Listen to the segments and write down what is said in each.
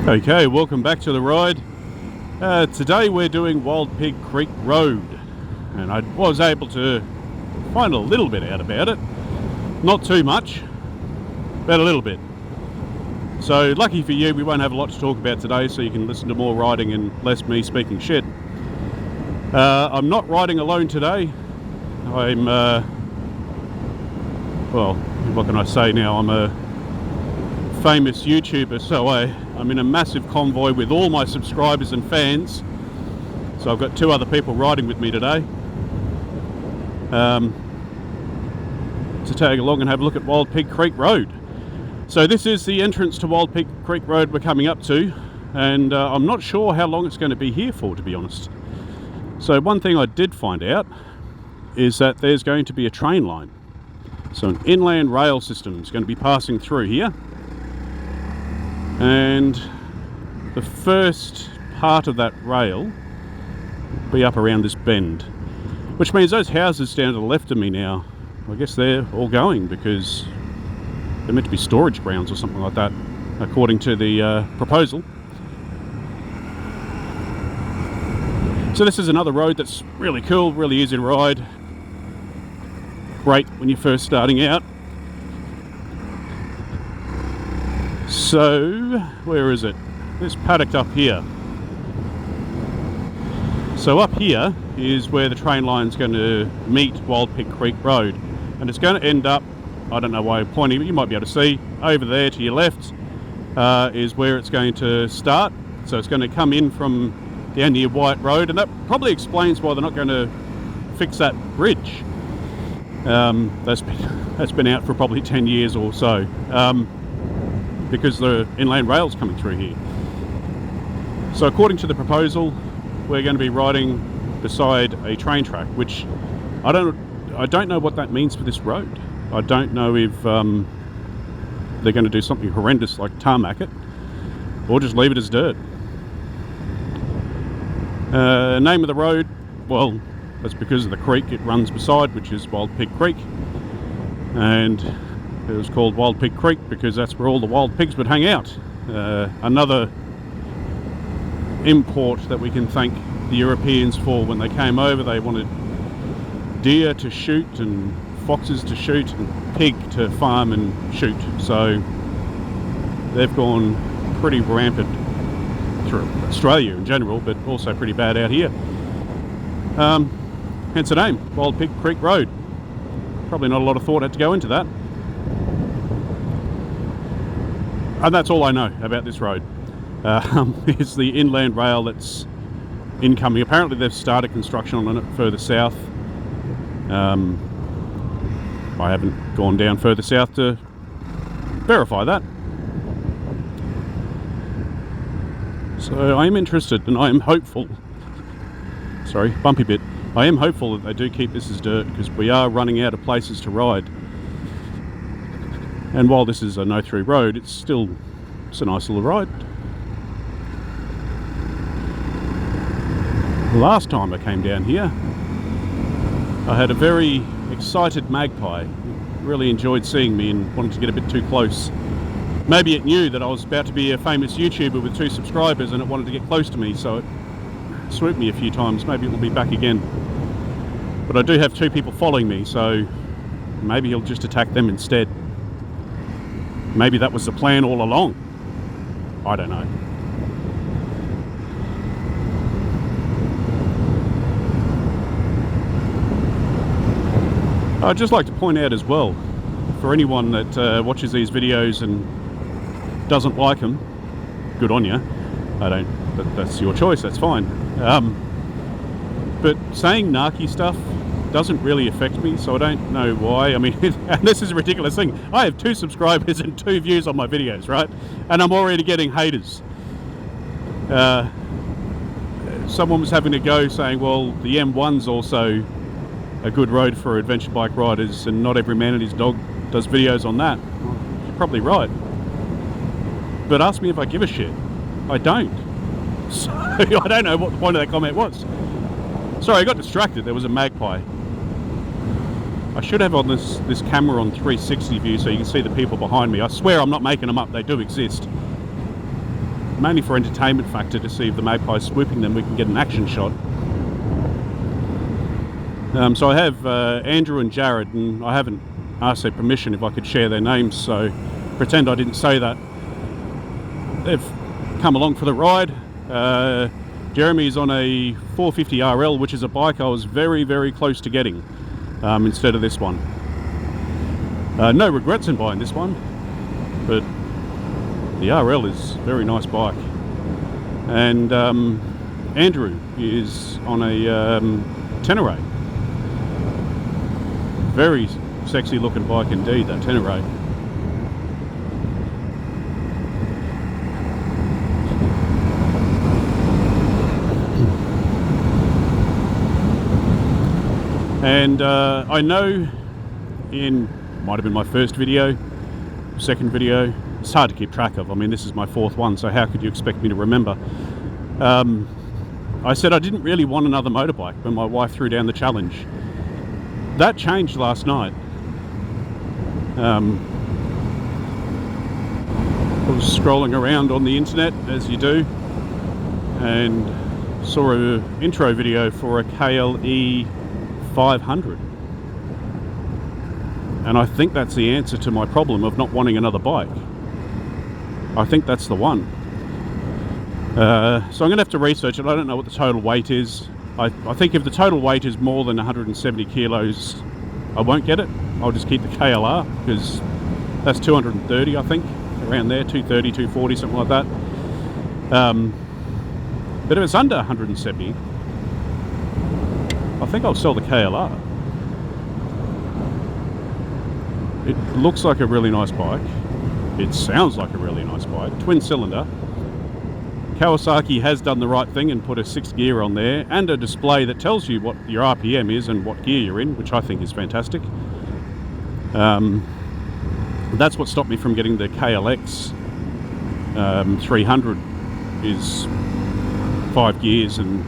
Okay, welcome back to the ride. Today we're doing Wild Pig Creek Road, and I was able to find a little bit out about it. Not too much, but a little bit. So lucky for you, we won't have a lot to talk about today, so you can listen to more riding and less me speaking shit. I'm not riding alone today. I'm, well, what can I say now? I'm a famous YouTuber, so I'm in a massive convoy with all my subscribers and fans. So I've got two other people riding with me today to tag along and have a look at Wild Pig Creek Road. So this is the entrance to Wild Pig Creek Road we're coming up to, and I'm not sure how long it's going to be here for, to be honest. So one thing I did find out is that there's going to be a train line. So an inland rail system is going to be passing through here. And the first part of that rail will be up around this bend, which means those houses down to the left of me now, I guess they're all going because they're meant to be storage grounds or something like that, according to the proposal. So this is another road that's really cool, really easy to ride. Great when you're first starting out. So, where is it? It's paddocked up here. So up here is where the train line's going to meet Wild Pig Creek Road. And it's going to end up, I don't know why I'm pointing, but you might be able to see, over there to your left is where it's going to start. So it's going to come in from down near White Road, and that probably explains why they're not going to fix that bridge. That's been out for probably 10 years or so. Because the inland rail's coming through here. So according to the proposal, we're going to be riding beside a train track, which I don't know what that means for this road. I don't know if they're going to do something horrendous like tarmac it, or just leave it as dirt. Name of the road, well, that's because of the creek it runs beside, which is Wild Pig Creek, and it was called Wild Pig Creek because that's where all the wild pigs would hang out. Another import that we can thank the Europeans for. When they came over, they wanted deer to shoot and foxes to shoot and pig to farm and shoot. So they've gone pretty rampant through Australia in general, but also pretty bad out here. Hence the name, Wild Pig Creek Road. Probably not a lot of thought had to go into that. And that's all I know about this road. Is the inland rail that's incoming. Apparently they've started construction on it further south. I haven't gone down further south to verify that. So I am interested and I am hopeful. Sorry, bumpy bit. I am hopeful that they do keep this as dirt because we are running out of places to ride. And while this is a no-through road, it's a nice little ride. Last time I came down here, I had a very excited magpie. It really enjoyed seeing me and wanted to get a bit too close. Maybe it knew that I was about to be a famous YouTuber with 2 subscribers and it wanted to get close to me, so it swooped me a few times. Maybe it will be back again. But I do have 2 people following me, so maybe he'll just attack them instead. Maybe that was the plan all along. I don't know. I'd just like to point out as well, for anyone that watches these videos and doesn't like them, good on you. That's your choice, that's fine. But saying narky stuff doesn't really affect me, so I don't know why. I mean, and this is a ridiculous thing. I have 2 subscribers and 2 views on my videos, right? And I'm already getting haters. Someone was having a go saying, well, the M1's also a good road for adventure bike riders and not every man and his dog does videos on that. Well, you're probably right. But ask me if I give a shit. I don't. So I don't know what the point of that comment was. Sorry, I got distracted. There was a magpie. I should have on this camera on 360 view so you can see the people behind me. I swear I'm not making them up. They do exist. mainly for entertainment factor, to see if the magpie's swooping them, we can get an action shot. So I have Andrew and Jared, and I haven't asked their permission if I could share their names, so pretend I didn't say that. They've come along for the ride. Jeremy's on a 450RL, which is a bike I was very, very close to getting instead of this one. No regrets in buying this one, but the RL is a very nice bike. And Andrew is on a Tenere. Very sexy looking bike indeed, that Tenere. And I know might have been my first video, second video, it's hard to keep track of. I mean, this is my fourth one, so how could you expect me to remember? I said I didn't really want another motorbike when my wife threw down the challenge. That changed last night. I was scrolling around on the internet, as you do, and saw an intro video for a KLE 500. And I think that's the answer to my problem of not wanting another bike. I think that's the one. So I'm going to have to research it. I don't know what the total weight is. I think if the total weight is more than 170 kilos, I won't get it. I'll just keep the KLR, because that's 230, I think, around there, 230, 240, something like that. But if it's under 170, I think I'll sell the KLR. It looks like a really nice bike. It sounds like a really nice bike. Twin cylinder. Kawasaki has done the right thing and put a 6th gear on there and a display that tells you what your RPM is and what gear you're in, which I think is fantastic. That's what stopped me from getting the KLX 300, is 5 gears and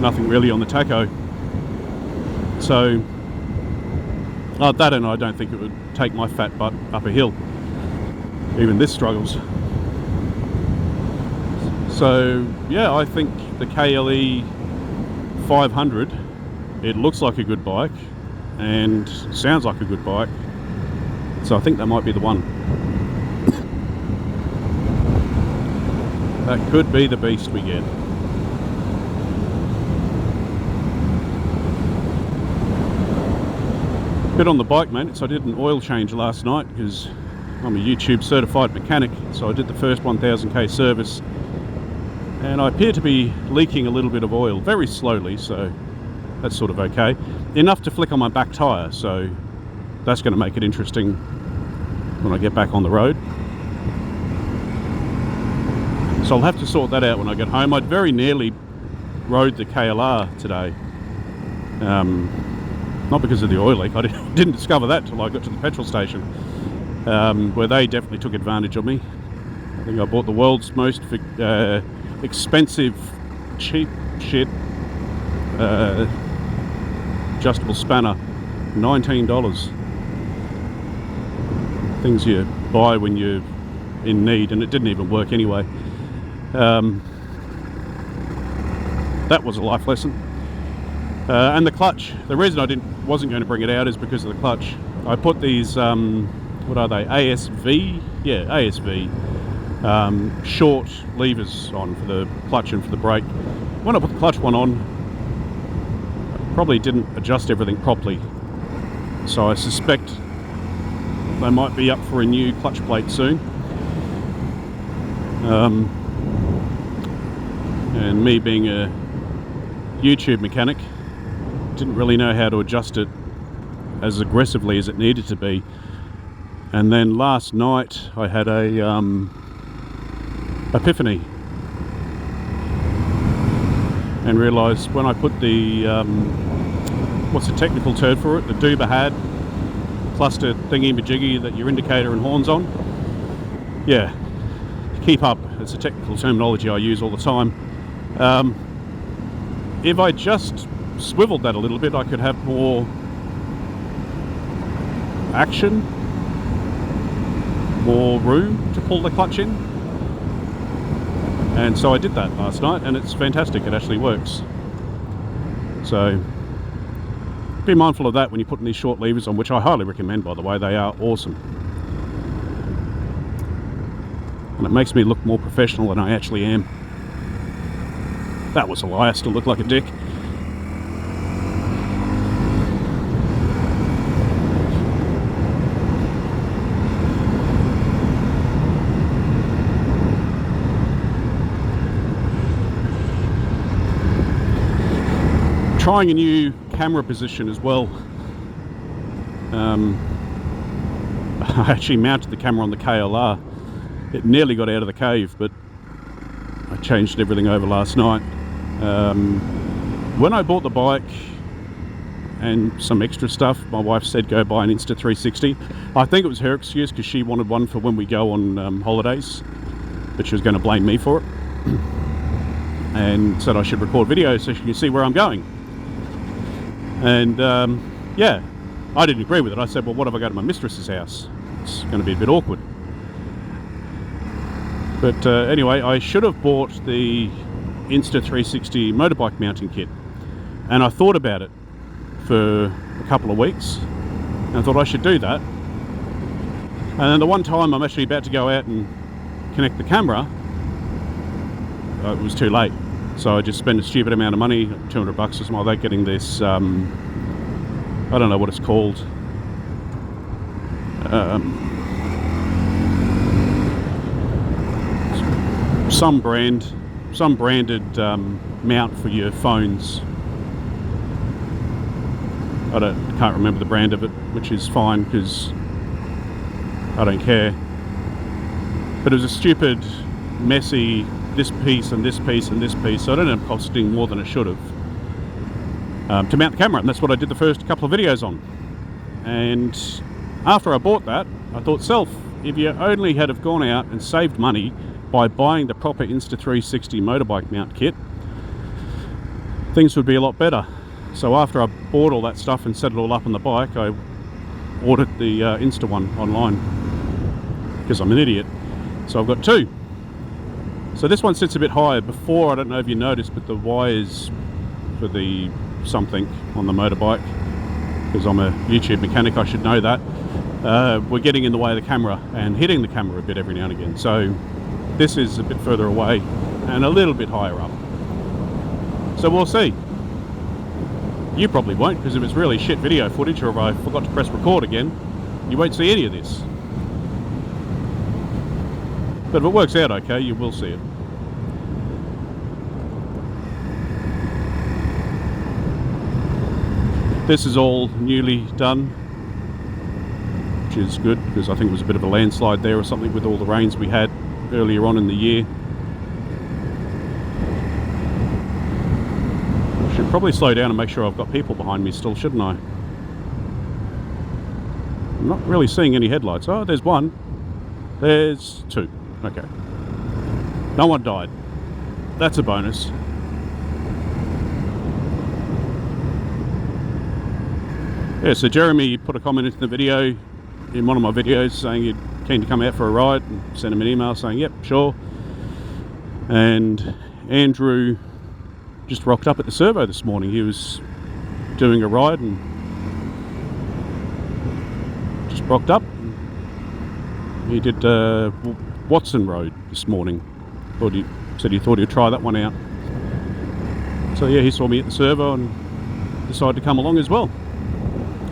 nothing really on the tacho. So that, and I don't think it would take my fat butt up a hill. Even this struggles. So yeah, I think the KLE 500, it looks like a good bike and sounds like a good bike, so I think that might be the one. That could be the beast we get. Bit on the bike, mate. So I did an oil change last night because I'm a YouTube certified mechanic, so I did the first 1000k service. And I appear to be leaking a little bit of oil, very slowly, so that's sort of okay. Enough to flick on my back tyre, so that's going to make it interesting when I get back on the road. So I'll have to sort that out when I get home. I'd very nearly rode the KLR today. Not because of the oil leak, I didn't discover that till I got to the petrol station, where they definitely took advantage of me. I think I bought the world's most expensive, cheap shit adjustable spanner, $19. Things you buy when you're in need, and it didn't even work anyway. That was a life lesson. And the clutch, the reason I wasn't going to bring it out is because of the clutch. I put these, what are they, ASV? Yeah, ASV short levers on for the clutch and for the brake. When I put the clutch one on, I probably didn't adjust everything properly, so I suspect they might be up for a new clutch plate soon. And me being a YouTube mechanic, didn't really know how to adjust it as aggressively as it needed to be. And then last night I had a epiphany and realised when I put the what's the technical term for it, the Duba had cluster thingy majiggy that your indicator and horns on, yeah, keep up, it's a technical terminology I use all the time. If I just swiveled that a little bit, I could have more action, more room to pull the clutch in. And so I did that last night, and it's fantastic. It actually works. So be mindful of that when you're putting these short levers on, which I highly recommend, by the way. They are awesome. And it makes me look more professional than I actually am. That was a lie. I still look like a dick. Trying a new camera position as well. I actually mounted the camera on the KLR. It nearly got out of the cave, but I changed everything over last night. When I bought the bike and some extra stuff, my wife said go buy an Insta360. I think it was her excuse because she wanted one for when we go on holidays, but she was going to blame me for it and said I should record videos so she can see where I'm going. And yeah, I didn't agree with it. I said, well, what if I go to my mistress's house? It's going to be a bit awkward. But anyway, I should have bought the Insta360 motorbike mounting kit. And I thought about it for a couple of weeks. And I thought I should do that. And then the one time I'm actually about to go out and connect the camera, it was too late. So I just spent a stupid amount of money, $200 or something like that, getting this, I don't know what it's called. Some branded mount for your phones. Can't remember the brand of it, which is fine because I don't care. But it was a stupid, messy, this piece and this piece and this piece, so it ended up costing more than it should have to mount the camera, and that's what I did the first couple of videos on. And after I bought that, I thought, if you only had have gone out and saved money by buying the proper Insta360 motorbike mount kit, things would be a lot better. So after I bought all that stuff and set it all up on the bike, I ordered the Insta one online because I'm an idiot. So I've got two. So this one sits a bit higher. Before, I don't know if you noticed, but the wires for the something on the motorbike, because I'm a YouTube mechanic, I should know that, were getting in the way of the camera and hitting the camera a bit every now and again. So this is a bit further away and a little bit higher up. So we'll see. You probably won't, because if it's really shit video footage or if I forgot to press record again, you won't see any of this. But if it works out okay, you will see it. This is all newly done, which is good because I think it was a bit of a landslide there or something with all the rains we had earlier on in the year. I should probably slow down and make sure I've got people behind me still, shouldn't I? I'm not really seeing any headlights. Oh, there's one. There's two. Okay. No one died. That's a bonus. Yeah, so Jeremy put a comment into the video, in one of my videos, saying he'd keen to come out for a ride, and sent him an email saying, yep, sure. And Andrew just rocked up at the servo this morning. He was doing a ride and just rocked up. He did Watson Road this morning. Said he thought he'd try that one out. So yeah, he saw me at the servo and decided to come along as well.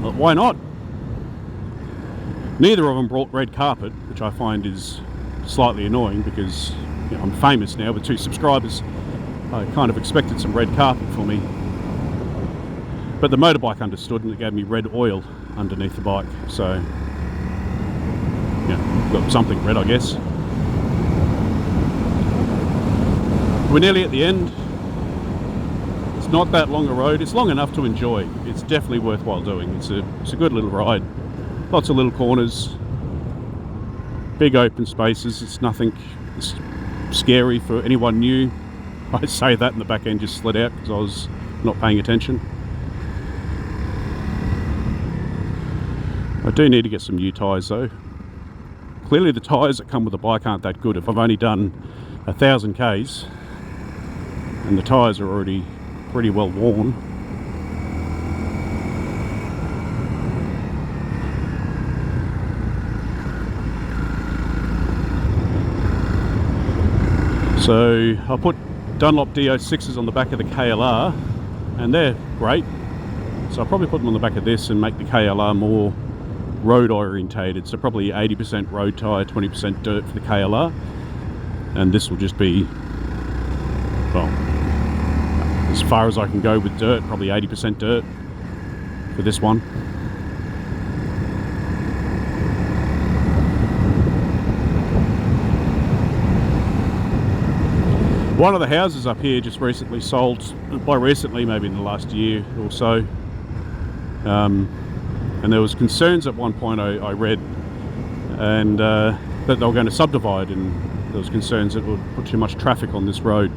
Well, why not? Neither of them brought red carpet, which I find is slightly annoying because, you know, I'm famous now with 2 subscribers. I kind of expected some red carpet for me. But the motorbike understood and it gave me red oil underneath the bike. So, yeah, got something red, I guess. We're nearly at the end. It's not that long a road. It's long enough to enjoy. It's definitely worthwhile doing. It's a good little ride. Lots of little corners, big open spaces. It's nothing scary for anyone new. I say that and the back end just slid out because I was not paying attention. I do need to get some new tyres though. Clearly the tyres that come with the bike aren't that good. If I've only done 1,000 k's, and the tyres are already pretty well worn. So I put Dunlop DO6s on the back of the KLR, and they're great. So I'll probably put them on the back of this and make the KLR more road orientated. So probably 80% road tyre, 20% dirt for the KLR. And this will just be, well, as far as I can go with dirt, probably 80% dirt for this one. One of the houses up here just recently sold, by recently maybe in the last year or so, and there was concerns at one point I read, and that they were going to subdivide, and there was concerns that it would put too much traffic on this road.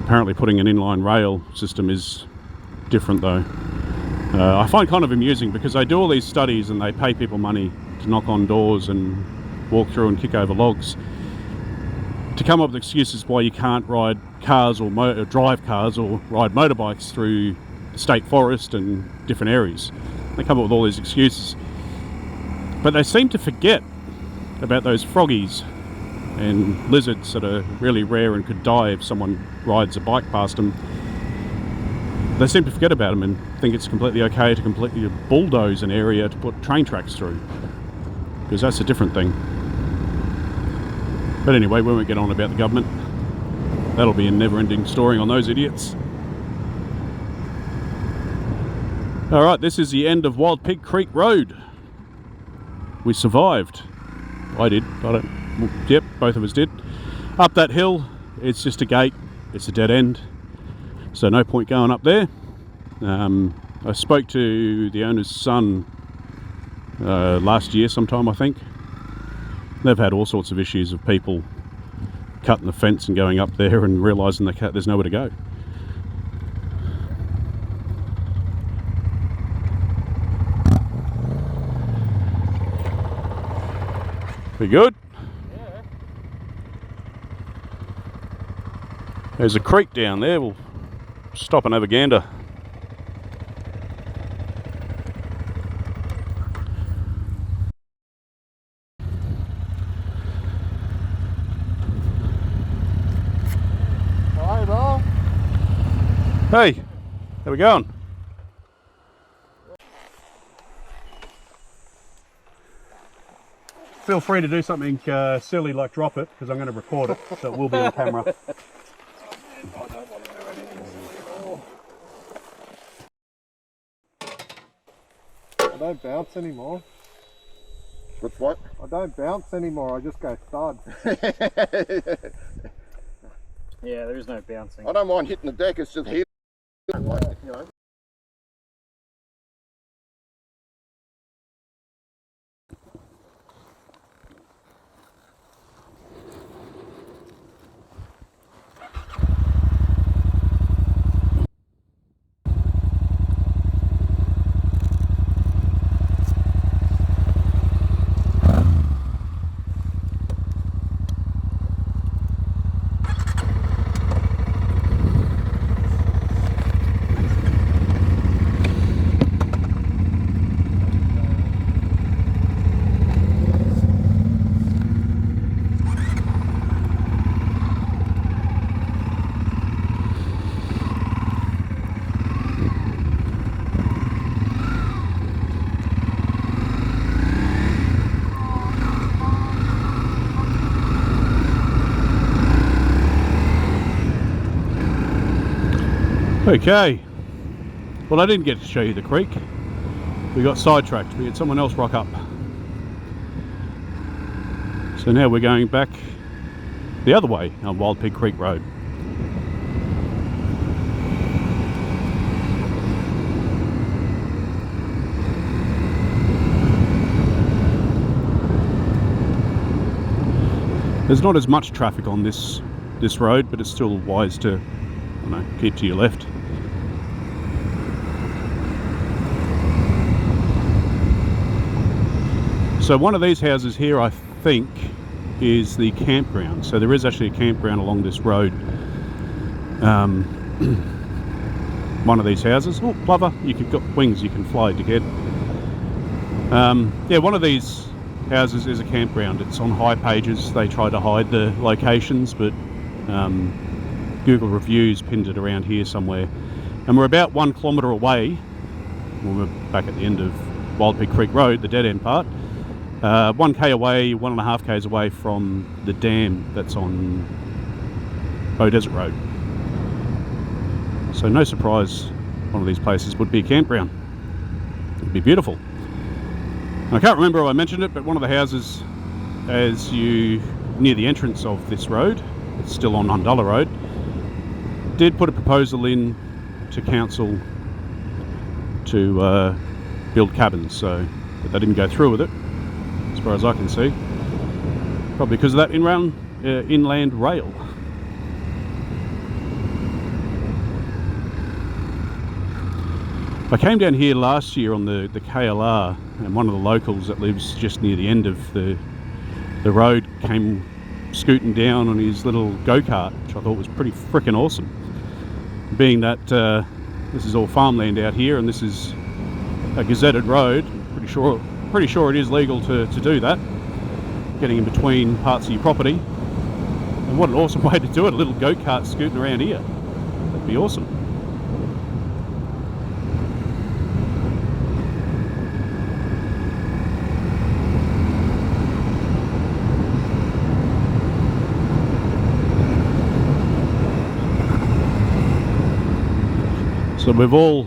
Apparently putting an inline rail system is different though. I find kind of amusing because they do all these studies and they pay people money to knock on doors and walk through and kick over logs, to come up with excuses why you can't ride cars or drive cars or ride motorbikes through the state forest and different areas. They come up with all these excuses. But they seem to forget about those froggies and lizards that are really rare and could die if someone rides a bike past them. They seem to forget about them and think it's completely okay to completely bulldoze an area to put train tracks through, because that's a different thing. But anyway, we won't get on about the government. That'll be a never-ending story on those idiots. Alright, this is the end of Wild Pig Creek Road. We survived. I did. Yep, both of us did. Up that hill, it's just a gate. It's a dead end. So no point going up there. I spoke to the owner's son last year sometime, I think. They've had all sorts of issues of people cutting the fence and going up there and realising there's nowhere to go. We good? Yeah. There's a creek down there. We'll stop and have a gander. Hi, Bob. Hey, how we going? Feel free to do something silly like drop it, because I'm going to record it, so it will be on camera. I don't bounce anymore. With what? I don't bounce anymore, I just go thud. Yeah, there is no bouncing. I don't mind hitting the deck, it's just hitting, like, you know. Okay, well I didn't get to show you the creek. We got sidetracked, we had someone else rock up. So now we're going back the other way on Wild Pig Creek Road. There's not as much traffic on this road, but it's still wise to, you know, keep to your left. So one of these houses here, I think, is the campground. So there is actually a campground along this road. One of these houses. Oh, plover! You can got wings. You can fly, dickhead. Yeah, one of these houses is a campground. It's on high pages. They try to hide the locations, but Google reviews pinned it around here somewhere. And we're about 1 kilometre away. Well, we're back at the end of Wild Pig Creek Road, the dead end part. 1k away, 1.5 k's away from the dam that's on Bow Desert Road. So no surprise one of these places would be a campground. It'd be beautiful. I can't remember if I mentioned it, but one of the houses as you near the entrance of this road, it's still on Undullah Road, did put a proposal in to council to build cabins, but they didn't go through with it as far as I can see, probably because of that inland rail. I came down here last year on the KLR, and one of the locals that lives just near the end of the road came scooting down on his little go-kart, which I thought was pretty freaking awesome. Being that this is all farmland out here, and this is a gazetted road, pretty sure it is legal to do that, getting in between parts of your property. And what an awesome way to do it, a little go-kart scooting around here. That'd be awesome. So we've all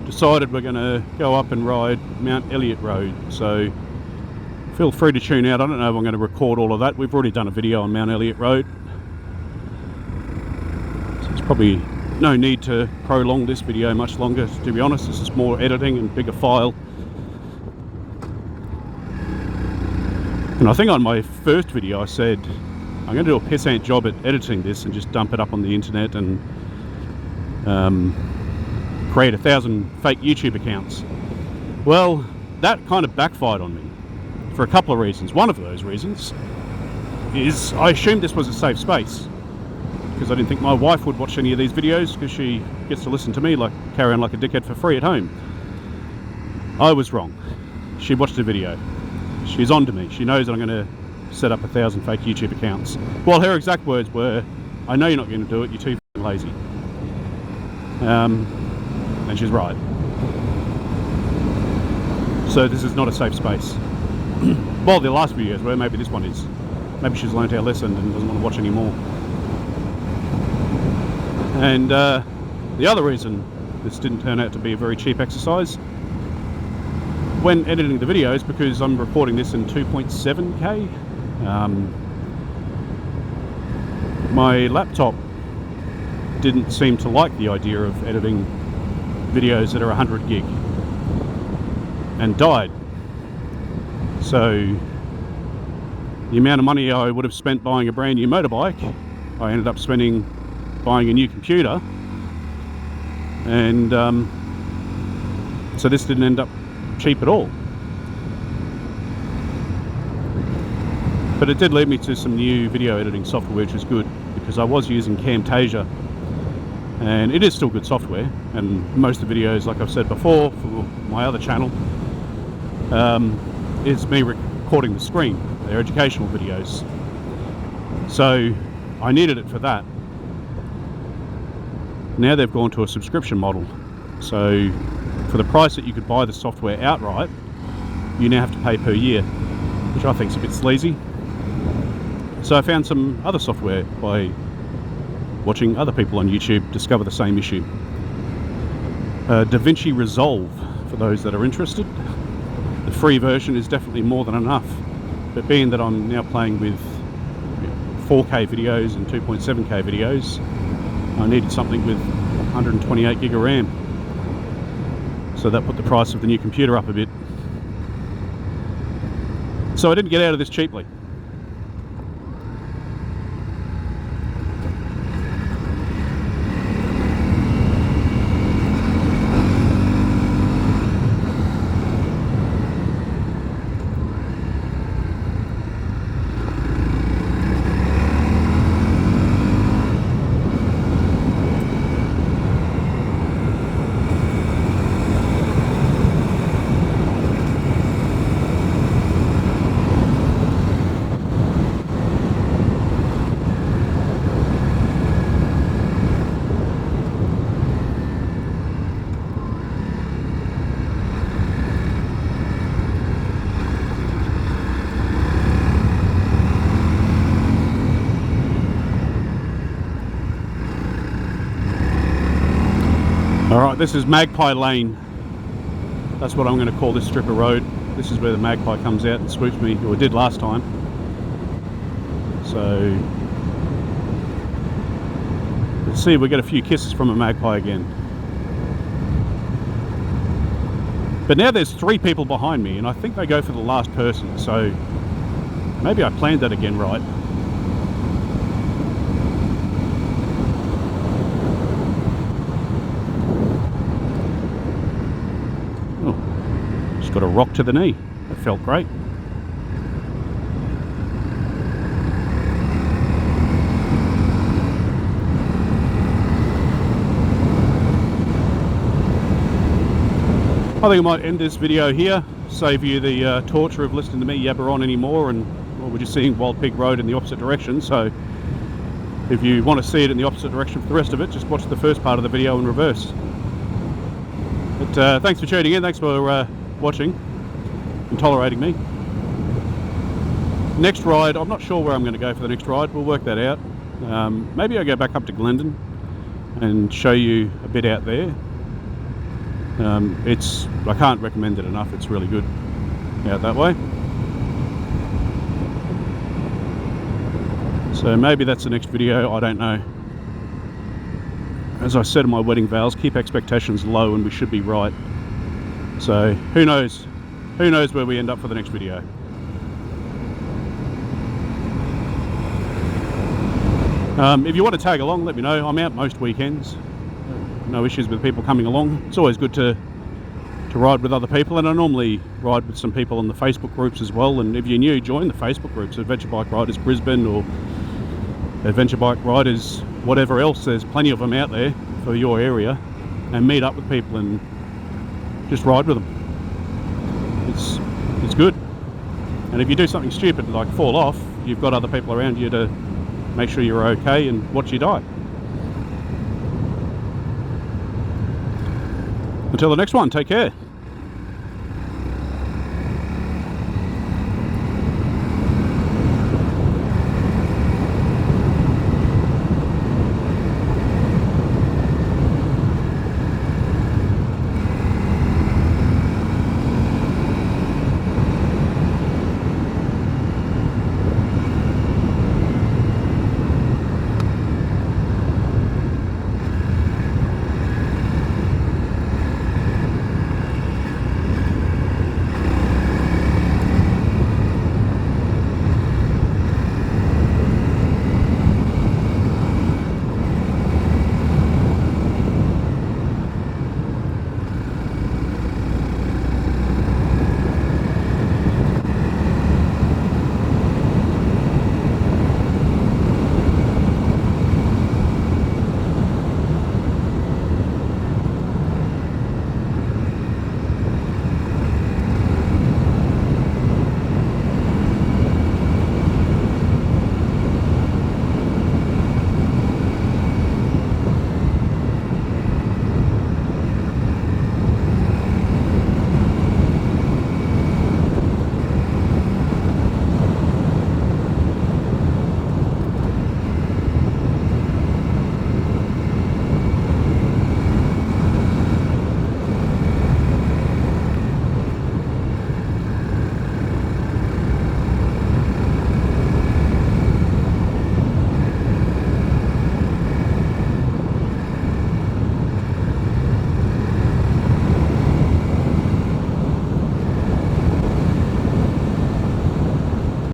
decided we're going to go up and ride Mount Elliott Road, so feel free to tune out. I don't know if I'm going to record all of that. We've already done a video on Mount Elliott Road, so there's probably no need to prolong this video much longer, to be honest. This is more editing and bigger file. And I think on my first video I said I'm going to do a pissant job at editing this and just dump it up on the internet and create 1,000 fake YouTube accounts. Well, that kind of backfired on me for a couple of reasons. One of those reasons is I assumed this was a safe space because I didn't think my wife would watch any of these videos because she gets to listen to me carry on like a dickhead for free at home. I was wrong. She watched the video. She's on to me. She knows that I'm going to set up 1,000 fake YouTube accounts. Well, her exact words were, "I know you're not going to do it, you're too f***ing lazy." And she's right. So this is not a safe space. Well, the last videos were, maybe this one is. Maybe she's learnt our lesson and doesn't want to watch anymore. And the other reason this didn't turn out to be a very cheap exercise, when editing the videos, because I'm recording this in 2.7K, my laptop didn't seem to like the idea of editing videos that are 100 gig and died. So the amount of money I would have spent buying a brand new motorbike, I ended up spending buying a new computer, and so this didn't end up cheap at all. But it did lead me to some new video editing software, which is good, because I was using Camtasia, and it is still good software, and most of the videos, like I've said before for my other channel, is me recording the screen. They're educational videos, so I needed it for that. Now they've gone to a subscription model, so for the price that you could buy the software outright, you now have to pay per year, which I think is a bit sleazy. So I found some other software by watching other people on YouTube discover the same issue. DaVinci Resolve, for those that are interested. The free version is definitely more than enough, but being that I'm now playing with 4K videos and 2.7K videos, I needed something with 128 gig of RAM. So that put the price of the new computer up a bit. So I didn't get out of this cheaply. This is Magpie Lane. That's what I'm going to call this strip of road. This is where the magpie comes out and swoops me, or did last time. So let's see if we get a few kisses from a magpie again. But now there's 3 people behind me, and I think they go for the last person, so maybe I planned that again right. Got a rock to the knee. That felt great. I think I might end this video here, save you the torture of listening to me yabber on anymore, and well, we're just seeing Wild Pig Road in the opposite direction, so if you want to see it in the opposite direction for the rest of it, just watch the first part of the video in reverse. But thanks for tuning in, thanks for watching and tolerating me. Next ride, I'm not sure where I'm going to go for the next ride. We'll work that out. Maybe I'll go back up to Glendon and show you a bit out there. I can't recommend it enough. It's really good out that way. So maybe that's the next video, I don't know. As I said in my wedding vows, keep expectations low and we should be right. So who knows where we end up for the next video. If you want to tag along, let me know. I'm out most weekends. No issues with people coming along. It's always good to ride with other people, and I normally ride with some people on the Facebook groups as well. And if you're new, join the Facebook groups, Adventure Bike Riders Brisbane or Adventure Bike Riders whatever else. There's plenty of them out there for your area, and meet up with people and just ride with them. It's good. And if you do something stupid like fall off, you've got other people around you to make sure you're okay and watch you die. Until the next one, take care.